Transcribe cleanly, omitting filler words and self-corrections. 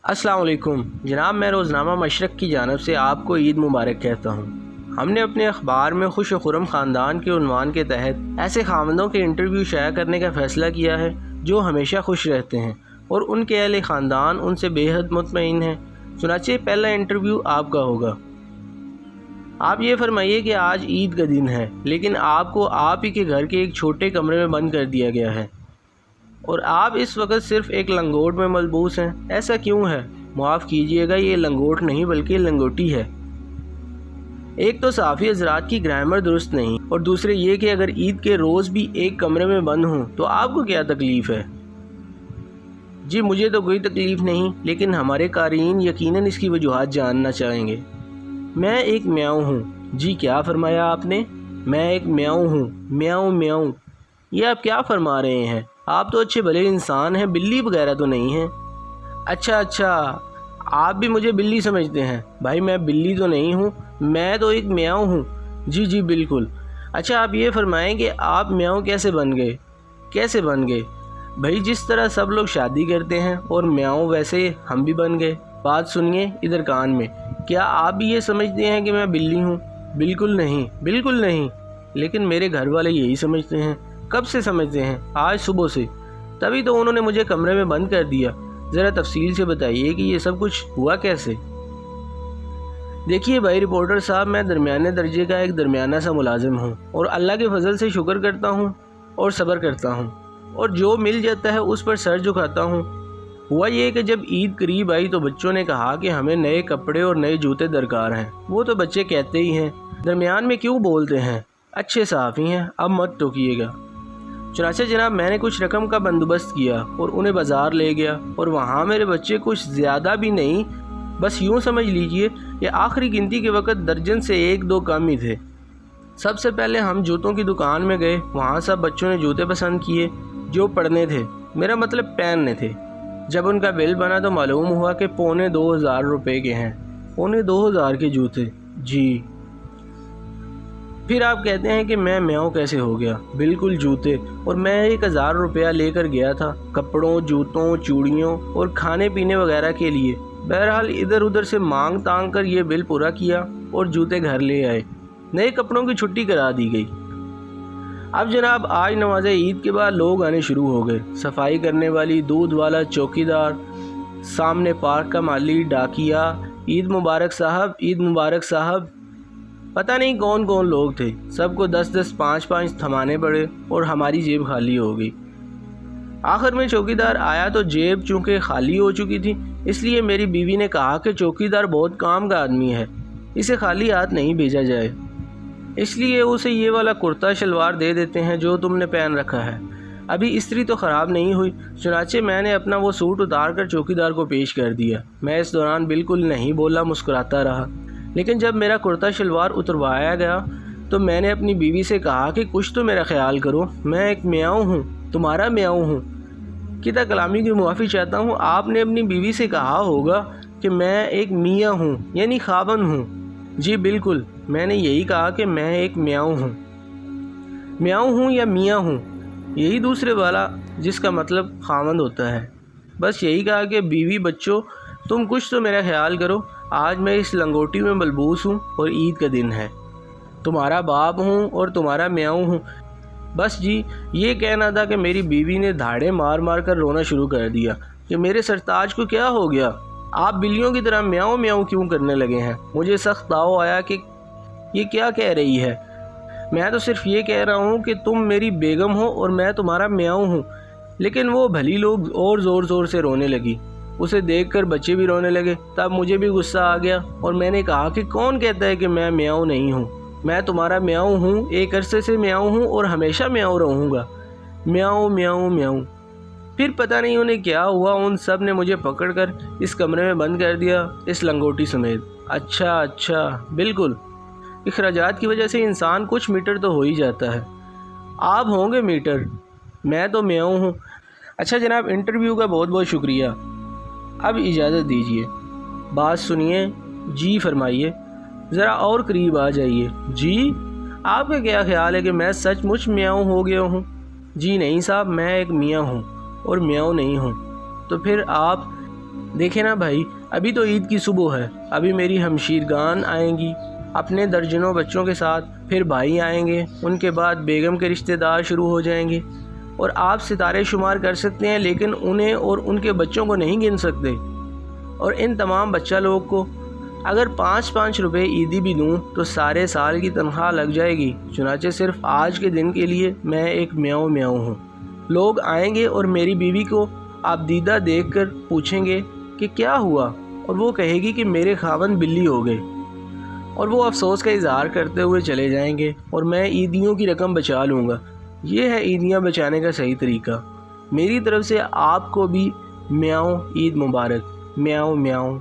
السلام علیکم جناب، میں روزنامہ مشرق کی جانب سے آپ کو عید مبارک کہتا ہوں۔ ہم نے اپنے اخبار میں خوش و خرم خاندان کے عنوان کے تحت ایسے خاوندوں کے انٹرویو شائع کرنے کا فیصلہ کیا ہے جو ہمیشہ خوش رہتے ہیں اور ان کے اہل خاندان ان سے بے حد مطمئن ہیں۔ چنانچہ پہلا انٹرویو آپ کا ہوگا۔ آپ یہ فرمائیے کہ آج عید کا دن ہے، لیکن آپ کو آپ ہی کے گھر کے ایک چھوٹے کمرے میں بند کر دیا گیا ہے اور آپ اس وقت صرف ایک لنگوٹ میں ملبوس ہیں۔ ایسا کیوں ہے؟ معاف کیجیے گا، یہ لنگوٹ نہیں بلکہ لنگوٹی ہے۔ ایک تو صحافی حضرات کی گرامر درست نہیں، اور دوسرے یہ کہ اگر عید کے روز بھی ایک کمرے میں بند ہوں تو آپ کو کیا تکلیف ہے؟ جی مجھے تو کوئی تکلیف نہیں، لیکن ہمارے قارئین یقیناً اس کی وجوہات جاننا چاہیں گے۔ میں ایک میاؤں ہوں۔ جی کیا فرمایا آپ نے؟ میں ایک میاؤں ہوں۔ میاؤں میاؤں، یہ آپ کیا فرما رہے ہیں؟ آپ تو اچھے بھلے انسان ہیں، بلی وغیرہ تو نہیں ہیں۔ اچھا، آپ بھی مجھے بلی سمجھتے ہیں؟ بھائی میں بلی تو نہیں ہوں، میں تو ایک میاؤں ہوں۔ جی بالکل۔ اچھا آپ یہ فرمائیں کہ آپ میاؤں کیسے بن گئے؟ کیسے بن گئے؟ بھائی جس طرح سب لوگ شادی کرتے ہیں اور میاؤں، ویسے ہم بھی بن گئے۔ بات سنیے ادھر کان میں، کیا آپ بھی یہ سمجھتے ہیں کہ میں بلی ہوں؟ بالکل نہیں، لیکن میرے گھر والے یہی سمجھتے ہیں۔ کب سے سمجھتے ہیں؟ آج صبح سے، تبھی تو انہوں نے مجھے کمرے میں بند کر دیا۔ ذرا تفصیل سے بتائیے کہ یہ سب کچھ ہوا کیسے؟ دیکھیے بھائی رپورٹر صاحب، میں درمیانے درجے کا ایک درمیانہ سا ملازم ہوں اور اللہ کے فضل سے شکر کرتا ہوں اور صبر کرتا ہوں اور جو مل جاتا ہے اس پر سر جھکاتا ہوں۔ ہوا یہ کہ جب عید قریب آئی تو بچوں نے کہا کہ ہمیں نئے کپڑے اور نئے جوتے درکار ہیں۔ وہ تو بچے کہتے ہی ہیں، درمیان میں کیوں بولتے ہیں؟ اچھے صحافی ہیں، اب مت ٹوکیے گا۔ چنانچہ جناب میں نے کچھ رقم کا بندوبست کیا اور انہیں بازار لے گیا، اور وہاں میرے بچے کچھ زیادہ بھی نہیں، بس یوں سمجھ لیجئے کہ آخری گنتی کے وقت درجن سے 1-2 کم ہی تھے۔ سب سے پہلے ہم جوتوں کی دکان میں گئے، وہاں سب بچوں نے جوتے پسند کیے جو پڑھنے تھے، میرا مطلب پہننے تھے۔ جب ان کا بل بنا تو معلوم ہوا کہ 2500 روپے کے ہیں۔ 2500 کے جوتے؟ جی۔ پھر آپ کہتے ہیں کہ میں میاؤں کیسے ہو گیا؟ بالکل جوتے، اور میں 1000 روپیہ لے کر گیا تھا کپڑوں، جوتوں، چوڑیوں اور کھانے پینے وغیرہ کے لیے۔ بہرحال ادھر ادھر سے مانگ تانگ کر یہ بل پورا کیا اور جوتے گھر لے آئے۔ نئے کپڑوں کی چھٹی کرا دی گئی۔ اب جناب آج نماز عید کے بعد لوگ آنے شروع ہو گئے، صفائی کرنے والی، دودھ والا، چوکیدار، سامنے پارک کا مالی، ڈاکیا، عید مبارک صاحب، عید مبارک صاحب، پتہ نہیں کون کون لوگ تھے۔ سب کو 10-10، 5-5 تھمانے پڑے اور ہماری جیب خالی ہو گئی۔ آخر میں چوکیدار آیا تو جیب چونکہ خالی ہو چکی تھی، اس لیے میری بیوی نے کہا کہ چوکیدار بہت کام کا آدمی ہے، اسے خالی ہاتھ نہیں بھیجا جائے، اس لیے اسے یہ والا کرتا شلوار دے دیتے ہیں جو تم نے پہن رکھا ہے۔ ابھی استری تو خراب نہیں ہوئی۔ چنانچہ میں نے اپنا وہ سوٹ اتار کر چوکیدار کو پیش کر دیا۔ میں اس دوران بالکل نہیں بولا، مسکراتا رہا، لیکن جب میرا کرتا شلوار اتروایا گیا تو میں نے اپنی بیوی سے کہا کہ کچھ تو میرا خیال کرو، میں ایک میاؤں ہوں، تمہارا میاؤں ہوں۔ کتا کلامی کی معافی چاہتا ہوں، آپ نے اپنی بیوی سے کہا ہوگا کہ میں ایک میاں ہوں، یعنی خاوند ہوں۔ جی بالکل، میں نے یہی کہا کہ میں ایک میاؤں ہوں۔ میاؤں ہوں یا میاں ہوں، یہی دوسرے والا جس کا مطلب خاوند ہوتا ہے۔ بس یہی کہا کہ بیوی بچوں تم کچھ تو میرا خیال کرو، آج میں اس لنگوٹی میں ملبوس ہوں اور عید کا دن ہے، تمہارا باپ ہوں اور تمہارا میاؤں ہوں۔ بس جی یہ کہنا تھا کہ میری بیوی نے دھاڑے مار مار کر رونا شروع کر دیا کہ میرے سرتاج کو کیا ہو گیا، آپ بلیوں کی طرح میاؤں میاؤں کیوں کرنے لگے ہیں؟ مجھے سخت تاؤ آیا کہ یہ کیا کہہ رہی ہے۔ میں تو صرف یہ کہہ رہا ہوں کہ تم میری بیگم ہو اور میں تمہارا میاؤں ہوں۔ لیکن وہ بھلی لوگ اور زور سے رونے لگی، اسے دیکھ کر بچے بھی رونے لگے۔ تب مجھے بھی غصہ آ گیا اور میں نے کہا کہ کون کہتا ہے کہ میں میاؤں نہیں ہوں؟ میں تمہارا میاؤں ہوں، ایک عرصے سے میاؤں ہوں اور ہمیشہ میاؤں رہوں گا۔ میاؤں میاؤں میاؤں۔ پھر پتہ نہیں انہیں کیا ہوا، ان سب نے مجھے پکڑ کر اس کمرے میں بند کر دیا، اس لنگوٹی سمیت۔ اچھا، بالکل، اخراجات کی وجہ سے انسان کچھ میٹر تو ہو ہی جاتا ہے۔ آپ ہوں گے میٹر، میں تو میاؤں ہوں۔ اچھا جناب، انٹرویو کا بہت بہت شکریہ، اب اجازت دیجیے۔ بات سنیے، جی فرمائیے، ذرا اور قریب آ جائیے۔ جی آپ کا کیا خیال ہے کہ میں سچ مچ میاؤں ہو گیا ہوں؟ جی نہیں صاحب، میں ایک میاں ہوں اور میاؤں نہیں ہوں۔ تو پھر آپ؟ دیکھیں نا بھائی، ابھی تو عید کی صبح ہے، ابھی میری ہمشیرگان آئیں گی اپنے درجنوں بچوں کے ساتھ، پھر بھائی آئیں گے، ان کے بعد بیگم کے رشتہ دار شروع ہو جائیں گے، اور آپ ستارے شمار کر سکتے ہیں لیکن انہیں اور ان کے بچوں کو نہیں گن سکتے۔ اور ان تمام بچہ لوگ کو اگر 5 روپے عیدی بھی دوں تو سارے سال کی تنخواہ لگ جائے گی، چنانچہ صرف آج کے دن کے لیے میں ایک میاؤں میاؤں ہوں۔ لوگ آئیں گے اور میری بیوی کو آپ دیدہ دیکھ کر پوچھیں گے کہ کیا ہوا، اور وہ کہے گی کہ میرے خاوند بلی ہو گئے، اور وہ افسوس کا اظہار کرتے ہوئے چلے جائیں گے، اور میں عیدیوں کی رقم بچا لوں گا۔ یہ ہے عیدیاں بچانے کا صحیح طریقہ۔ میری طرف سے آپ کو بھی میاؤں، عید مبارک، میاؤں میاؤں۔